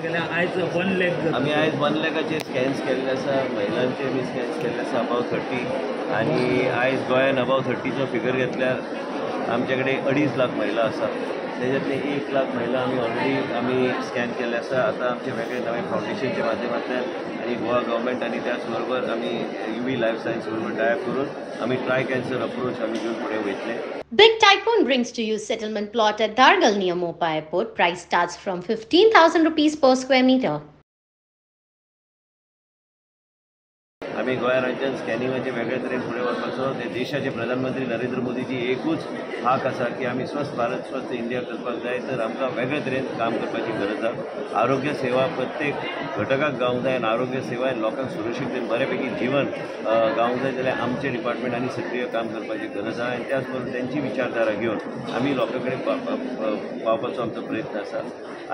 आयज one leg आम्ही आयज वन लेगाचे स्कॅन्स केल्ले आसा, महिलांचे बी स्कॅन्स केल्ले आसा अबाव 30 आनी आयज गोंयान अबाव 30चो फिगर घेतल्यार आमचे कडेन 2.5 लाख महिला आसा. त्याच्यातले 1 लाख महिला आम्ही स्कॅन केल्ले आसा. आता आमचे वेगळे नवे फाउंडेशनच्या माध्यमांतल्यान आणि गोवा गव्हर्मेंट आणि त्याचबरोबर आम्ही UV लाईफ सायन्स बरोबर टायअप करून आम्ही ट्राय कॅन्सर अप्रोच आम्ही घेऊन पुढे वयतले. Big Typhoon brings to you settlement plot at Dargal near Mopa Airport. Price starts from 15,000 rupees per square meter. आम्ही गोंया राज्यात स्कॅनिंगाचे वेगळे तरेन फुडें वचपाचो. ते देशाचे प्रधानमंत्री नरेंद्र मोदीची एकूच हाक आसा की आमी स्वस्थ भारत स्वस्थ इंडिया करपाक जाय. तर आमकां वेगळे तरेन काम करपाची गरज आसा. आरोग्य सेवा प्रत्येक घटकाक गावंक जाय आनी आरोग्य सेवा लोकांक सुरक्षीत बऱ्यापैकी जीवन गावंक जाय जाल्यार आमचे डिपार्टमेंट आनी सक्रीय काम करपाची गरज आसा. आनी त्याच बरोबर त्यांची विचारधारा घेवन आमी लोकां कडेन पावपाचो आमचो प्रयत्न आसा.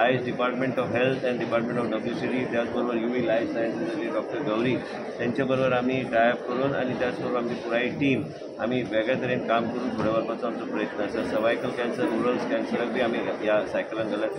आयज department of health and department of WCD त्याचबरोबर UV लाईफ सायन्सेसचे डॉक्टर गौरी त्यांच्याबरोबर आम्ही टायअप करून आणि त्याचबरोबर आमची पुराय टीम आम्ही वेगळ्या तरेन काम करून फुडें व्हरपाचो आमचो प्रयत्न आसा. सर्वायकल कॅन्सर, रुरल कॅन्सराक बी आमी ह्या सायकलान घालल्या.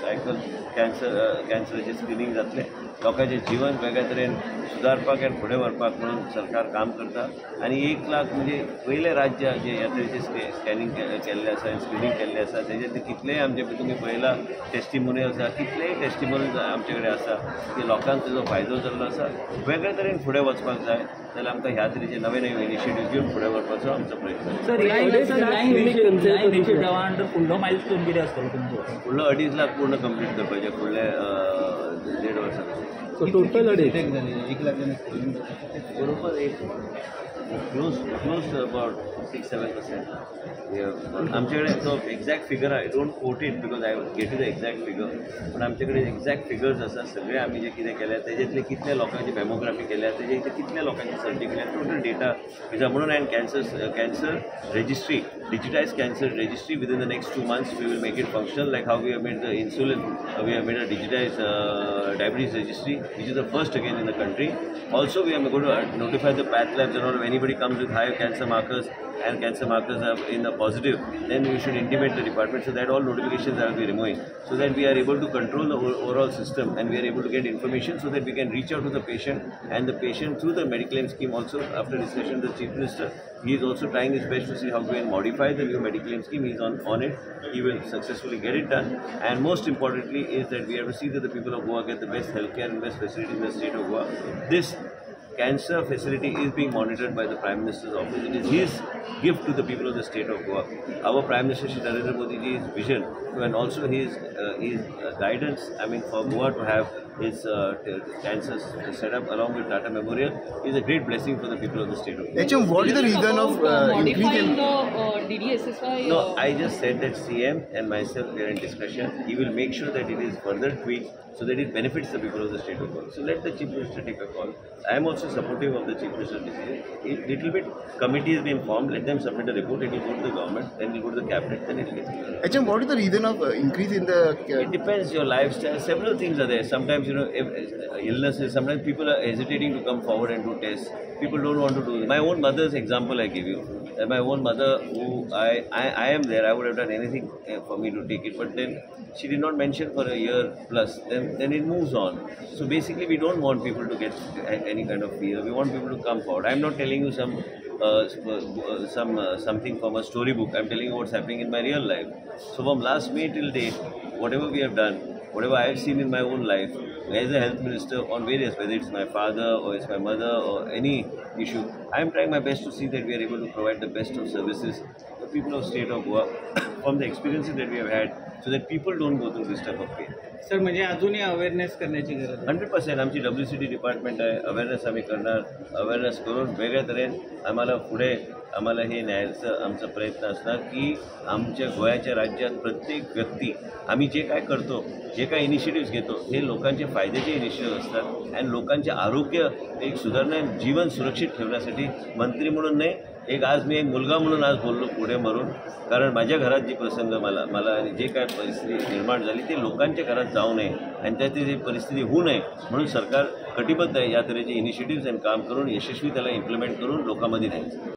सायकल कॅन्सराचें स्क्रिनींग जातलें. लोकांचें जीवन वेगळ्या तरेन सुदारपाक आनी फुडें व्हरपाक म्हणून सरकार काम करता. आनी 1 लाख म्हणजे पयले राज्य जे ह्या तरेचे स्कॅनिंग केल्ले आसा आनी स्क्रिनींग केल्ले आसा तेजे कितलेय आमचे तुमी पळयला टेस्टिमोनियल्स आसा, कितलेय टेस्टिमोनियल्स आमचे कडेन आसा की लोकांक तेजो फायदो जाल्लो आसा. वेगळे तरेन फुडें वचपाक जाय जाल्यार आमकां ह्या तरेचे नवे नवे इनिशिएटिव्ह घेवन फुडें व्हरपाचो आमचो प्रयत्न. फुडलो मायलस्टोन कितें आसतलो तुमचो? फुडलो 2.5 लाख पूर्ण कंप्लीट करपाचे फुडले 1.5 वर्सां. सो टोटल 1.5 बरोबर क्लोज अबाउट 6-7%. आमचे कडेन तो exact figure I don't quote it because I get the exact figure. पण आमचे कडेन एक्झॅक्ट फिगर्स आसा. सगळे आमी जे कितें केल्या तेजेंतले कितले लोकांची मॅमोग्राफी केल्या, तेजे कितले लोकांची सर्जरी केल्या, टोटल डेटा इज म्हणून. And cancer registry, digitize cancer registry within the next 2 months we will make it functional like how we have made the insulin, we have made a digitize diabetes registry which is the first again in the country. Also we are going to notify the path labs and all. If anybody comes with high cancer markers and cancer markers are in the positive, then we should intimate the department so that all notifications are be removing, so that we are able to control the overall system and we are able to get information so that we can reach out to the patient. And the patient through the Mediclaim scheme also, after discussion with the Chief Minister, he is also trying his best to see how we can modify the new Mediclaim scheme. He is on it. He will successfully get it done. And most importantly is that we have to see that the people of Goa get the best healthcare and best facilities in the state of Goa. This cancer facility is being monitored by the Prime Minister's office. It is his gift to the people of the state of Goa. Our Prime Minister Shri Narendra Modi ji's vision and also his guidance, I mean, for Goa to have his cancer set up along with Tata Memorial is a great blessing for the people of the state of Goa. What is the reason of increase in the DDSSY? No, I just said that CM and myself we are in discussion. He will make sure that it is further tweaked so that it benefits the people of the state of Goa. So let the Chief Minister take a call. I am also supportive of the Chief Minister's decision. A little bit committee has been formed. Let them submit a report. It will go to the government. Then it will go to the cabinet. Then it will get. what is the reason of increase in the? It depends your lifestyle. Several things are there. Sometimes illnesses. Sometimes people are hesitating to come forward and do tests. People don't want to do it. My own mother's example I give you. My own mother, who I am there. I would have done anything for me to take it, but then she did not mention for a year plus. Then it moves on. So basically, we don't want people to get any kind of fear. We want people to come forward. I'm not telling you something from a storybook. I'm telling you what's happening in my real life. So from last May till date, whatever we have done, whatever I have seen in my own life, as a health minister on various, whether it's my father or it's my mother or any issue, I am trying my best to see that we are able to provide the best of services to the people of state of Goa from the experiences that we have had, so that people don't go through this type of pain. Sir म्हणजे अजूनही awareness करण्याची गरज आहे. 100% आमची WCD department आहे. Awareness आम्ही करणार. Awareness करून वेगळ्या तरेन आम्हाला पुढे आम्हाला हे न्यायचं आमचा प्रयत्न असणार की आमच्या गोव्याच्या राज्यात प्रत्येक व्यक्ती आम्ही जे काय करतो, जे काय इनिशिएटिव्स घेतो हे लोकांचे फायद्याचे इनिशिएटिव्ह असतात आणि लोकांचे आरोग्य एक सुधारणा, जीवन सुरक्षित ठेवण्यासाठी. मंत्री म्हणून नाही, आज मी एक मुलगा म्हणून आज बोललो पुढे मरून, कारण माझ्या घरात जी प्रसंग मला आणि जे काय परिस्थिती निर्माण झाली ते लोकांच्या घरात जाऊ नये आणि त्याची जी परिस्थिती होऊ नये म्हणून सरकार कटिबद्ध आहे या तऱ्हेचे इनिशिएटिव्स आणि काम करून यशस्वी त्याला इम्प्लिमेंट करून लोकांमध्ये न्यायचं.